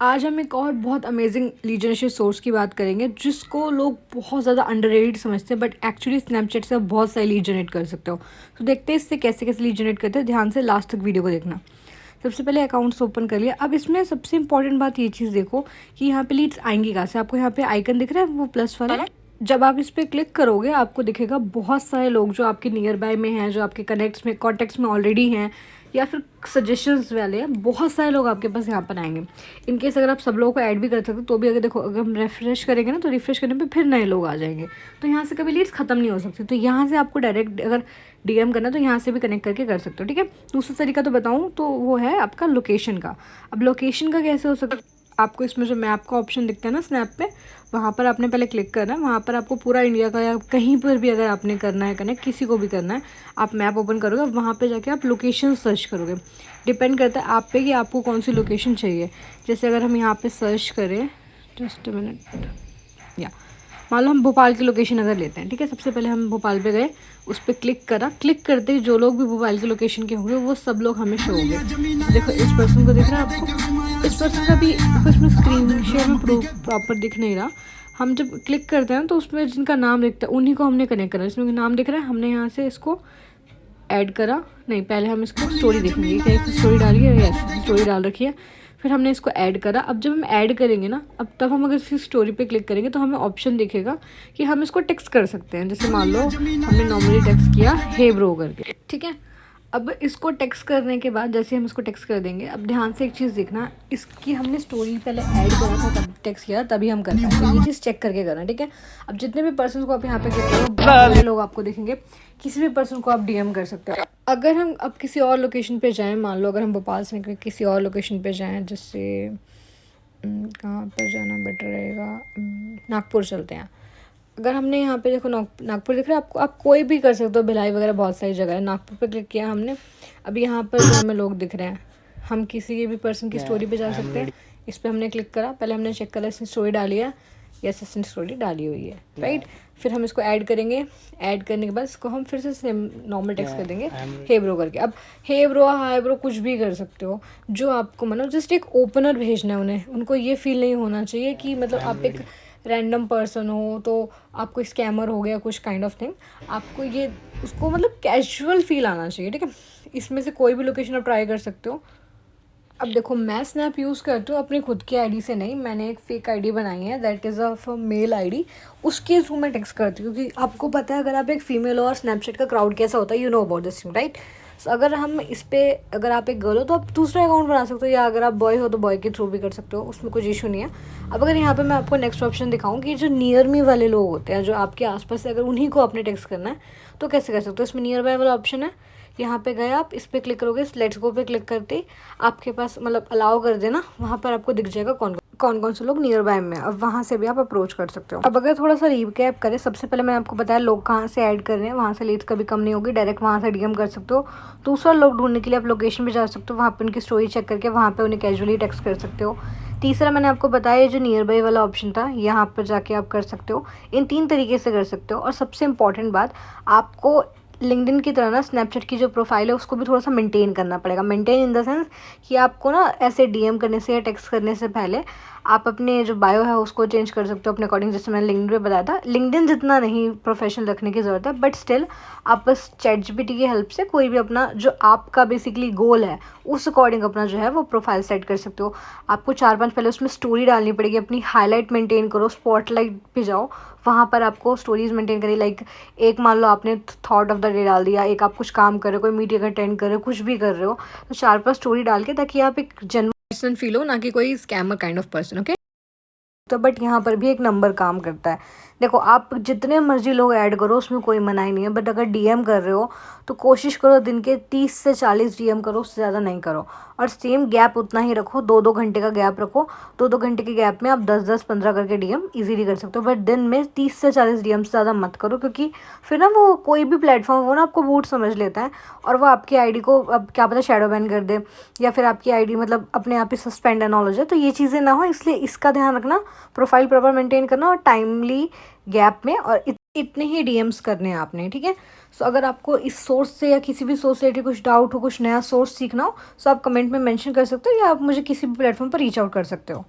आज हम एक और बहुत अमेजिंग लीड जनरेशन सोर्स की बात करेंगे जिसको लोग बहुत ज़्यादा अंडररेटेड समझते हैं, बट एक्चुअली स्नैपचैट से आप बहुत सारी लीड जनरेट कर सकते हो। तो देखते हैं इससे कैसे कैसे लीड जनरेट करते हैं। ध्यान से लास्ट तक वीडियो को देखना। सबसे पहले अकाउंट्स ओपन कर लिया। अब इसमें सबसे इंपॉर्टेंट बात ये चीज़ देखो कि यहाँ पे लीड्स आएंगी कहाँ से। आपको यहाँ पे आइकन दिख रहा है वो प्लस वाला, जब आप इस पर क्लिक करोगे आपको दिखेगा बहुत सारे लोग जो आपके नियर बाय में हैं, जो आपके कनेक्ट्स में कॉन्टेक्ट्स में ऑलरेडी हैं, या फिर सजेशंस वाले हैं। बहुत सारे लोग आपके पास यहाँ पर आएंगे। इनकेस अगर आप सब लोगों को ऐड भी कर सकते हो तो भी, अगर देखो अगर हम रिफ्रेश करेंगे ना तो रिफ्रेश करने पे फिर नए लोग आ जाएंगे। तो यहाँ से कभी लीड्स ख़त्म नहीं हो सकती। तो यहाँ से आपको डायरेक्ट अगर डीएम करना तो यहाँ से भी कनेक्ट करके कर सकते हो। ठीक है, दूसरा तरीका तो बताऊँ तो वो है आपका लोकेशन का। अब लोकेशन का कैसे हो सकता है, आपको इसमें जो मैप का ऑप्शन दिखता है ना स्नैप पे, वहाँ पर आपने पहले क्लिक करना है। वहाँ पर आपको पूरा इंडिया का या कहीं पर भी अगर आपने करना है कनेक्ट, किसी को भी करना है, आप मैप ओपन करोगे, वहाँ पे जाके आप लोकेशन सर्च करोगे। डिपेंड करता है आप पे कि आपको कौन सी लोकेशन चाहिए। जैसे अगर हम यहाँ पे सर्च करें, जस्ट अ मिनट, या मान लो हम भोपाल की लोकेशन अगर लेते हैं। ठीक है, सबसे पहले हम भोपाल पे गए, उस पर क्लिक करा। क्लिक करते ही जो लोग भी भोपाल की लोकेशन के होंगे वो सब लोग हमें शो होंगे। तो देखो इस पर्सन को दिख रहा है आपको, इस पर्सन का भी इसमें स्क्रीन शेयर में प्रॉपर दिख नहीं रहा। हम जब क्लिक करते हैं तो उसमें जिनका नाम दिखता है उन्हीं को हमने कनेक्ट करा। इसमें नाम दिख रहा है, हमने यहाँ से इसको ऐड करा। नहीं, पहले हम इसको स्टोरी देखेंगे। क्या इसकी स्टोरी डाली है? यस, स्टोरी डाल रखी है। फिर हमने इसको ऐड करा। अब जब हम ऐड करेंगे ना, अब तब हम अगर इसकी स्टोरी पे क्लिक करेंगे तो हमें ऑप्शन दिखेगा कि हम इसको टेक्स्ट कर सकते हैं। जैसे मान लो हमने नॉर्मली टेक्स्ट किया हे ब्रो करके। ठीक है, अब इसको टेक्स्ट करने के बाद जैसे हम इसको टेक्स्ट कर देंगे, अब ध्यान से एक चीज़ देखना, इसकी हमने स्टोरी पहले ऐड करा था तब टेक्स्ट किया, तभी हम कर पाए। तो ये चीज़ चेक करके करना। ठीक है, अब जितने भी पर्सन को आप यहाँ पे क्लिक करो, बहुत सारे लोग आपको दिखेंगे। किसी भी पर्सन को आप डीएम कर सकते हो। अगर हम अब किसी और लोकेशन पे जाएं, मान लो अगर हम भोपाल से निकले किसी और लोकेशन पे जाएं, जैसे कहाँ पर जाना बेटर रहेगा, नागपुर चलते हैं। अगर हमने यहाँ पे देखो नागपुर दिख रहा है आपको, आप कोई भी कर सकते हो, भिलाई वगैरह बहुत सारी जगह है। नागपुर पे क्लिक किया हमने, अब यहाँ पर जो हमें लोग दिख रहे हैं, हम किसी भी पर्सन की स्टोरी पे जा सकते हैं। इस पर हमने क्लिक करा, पहले हमने चेक करा इसने स्टोरी डाली है, यस इसने स्टोरी डाली हुई है, राइट। फिर हम इसको ऐड करेंगे। ऐड करने के बाद इसको हम फिर से सेम नॉर्मल टेक्स्ट कर देंगे हे ब्रो करके। अब हे ब्रो हाय ब्रो कुछ भी कर सकते हो जो आपको, मतलब जस्ट एक ओपनर भेजना है उन्हें। उनको ये फील नहीं होना चाहिए कि मतलब आप एक रैंडम पर्सन हो तो आपको स्कैमर हो गया कुछ काइंड ऑफ थिंग। आपको ये उसको मतलब कैजुअल फील आना चाहिए। ठीक है, इसमें से कोई भी लोकेशन आप ट्राई कर सकते हो। अब देखो मैं स्नैप यूज़ करती हूँ अपनी खुद की आईडी से नहीं, मैंने एक फेक आईडी बनाई है, that is a mail ID. उसके थ्रू मैं टेक्स्ट करती हूँ क्योंकि आपको पता है अगर आप एक फीमेल हो और स्नैपचैट का क्राउड कैसा होता है, you know about this thing, right. अगर हम इस पर, अगर आप एक गर्ल हो तो आप दूसरा अकाउंट बना सकते हो, या अगर आप बॉय हो तो बॉय के थ्रू भी कर सकते हो, उसमें कुछ इशू नहीं है। अब अगर यहाँ पे मैं आपको नेक्स्ट ऑप्शन दिखाऊँ कि जो नियर मी वाले लोग होते हैं, जो आपके आसपास से, अगर उन्हीं को आपने टेक्स्ट करना है तो कैसे कर सकते हो। इसमें नियर बाय वाला ऑप्शन है, यहाँ पे गए आप, इस पर क्लिक करोगे, लेट्स गो पे क्लिक करते ही आपके पास मतलब अलाउ कर देना, वहाँ पर आपको दिख जाएगा कौन से लोग नियर बाय में। अब वहाँ से भी आप अप्रोच कर सकते हो। अब अगर थोड़ा सा रिकैप करें, सबसे पहले मैंने आपको बताया लोग कहाँ से ऐड कर रहे हैं, वहाँ से लीड्स कभी कम नहीं होगी, डायरेक्ट वहाँ से डीएम कर सकते हो। दूसरा, लोग ढूंढने के लिए आप लोकेशन पे जा सकते हो, वहाँ पे उनकी स्टोरी चेक करके वहाँ पे उन्हें कैजुअली टेक्स्ट कर सकते हो। तीसरा, मैंने आपको बताया जो नियर बाय वाला ऑप्शन था, यहाँ पर जाके आप कर सकते हो। इन 3 तरीके से कर सकते हो। और सबसे इंपॉर्टेंट बात, आपको लिंक्डइन की तरह ना स्नैपचैट की जो प्रोफाइल है उसको भी थोड़ा सा मेंटेन करना पड़ेगा। मेंटेन इन द सेंस कि आपको ना ऐसे डीएम करने से या टेक्स्ट करने से पहले आप अपने जो बायो है उसको चेंज कर सकते हो अपने अकॉर्डिंग, जैसे मैंने लिंक्डइन पे बताया था। लिंक्डइन जितना नहीं प्रोफेशनल रखने की ज़रूरत है, बट स्टिल आप बस चैटजीपीटी की हेल्प से कोई भी अपना जो आपका बेसिकली गोल है उस अकॉर्डिंग अपना जो है वो प्रोफाइल सेट कर सकते हो। आपको 4-5 पहले उसमें स्टोरी डालनी पड़ेगी, अपनी हाईलाइट मेंटेन करो, स्पॉटलाइट पे जाओ, वहाँ पर आपको स्टोरीज मेंटेन करिए। लाइक एक मान लो आपने थॉट ऑफ द डे डाल दिया, एक आप कुछ काम कर रहे हो, कोई मीटिंग अटेंड कर रहे हो, कुछ भी कर रहे हो, तो 4-5 स्टोरी डाल के, ताकि आप एक जेन्युइन पर्सन फील हो, ना कि कोई scammer kind of person. Okay, तो बट यहाँ पर भी एक नंबर काम करता है। देखो आप जितने मर्जी लोग ऐड करो उसमें कोई मनाही नहीं है, बट अगर डीएम कर रहे हो तो कोशिश करो दिन के 30 से 40 डीएम करो, उससे ज़्यादा नहीं करो। और सेम गैप उतना ही रखो, 2-2 घंटे का गैप रखो। 2-2 घंटे के गैप में आप 10-10, 15 करके डीएम इजीली कर सकते हो, बट दिन में 30 से 40 डीएम से ज़्यादा मत करो, क्योंकि फिर ना वो कोई भी प्लेटफॉर्म वो ना आपको बूट समझ लेता है और वो आपकी आईडी को अब क्या पता शैडो बैन कर दे, या फिर आपकी आईडी मतलब अपने आप ही सस्पेंड एंड ऑल हो जाए। तो ये चीज़ें ना हो, इसलिए इसका ध्यान रखना प्रोफाइल प्रॉपर मेंटेन करना और टाइमली गैप में, और इतने ही डीएम्स करने हैं आपने, ठीक है। सो अगर आपको इस सोर्स से या किसी भी सोर्स से रिलेटेड कुछ डाउट हो, कुछ नया सोर्स सीखना हो, सो आप कमेंट में मेंशन कर सकते हो, या आप मुझे किसी भी प्लेटफॉर्म पर रीच आउट कर सकते हो।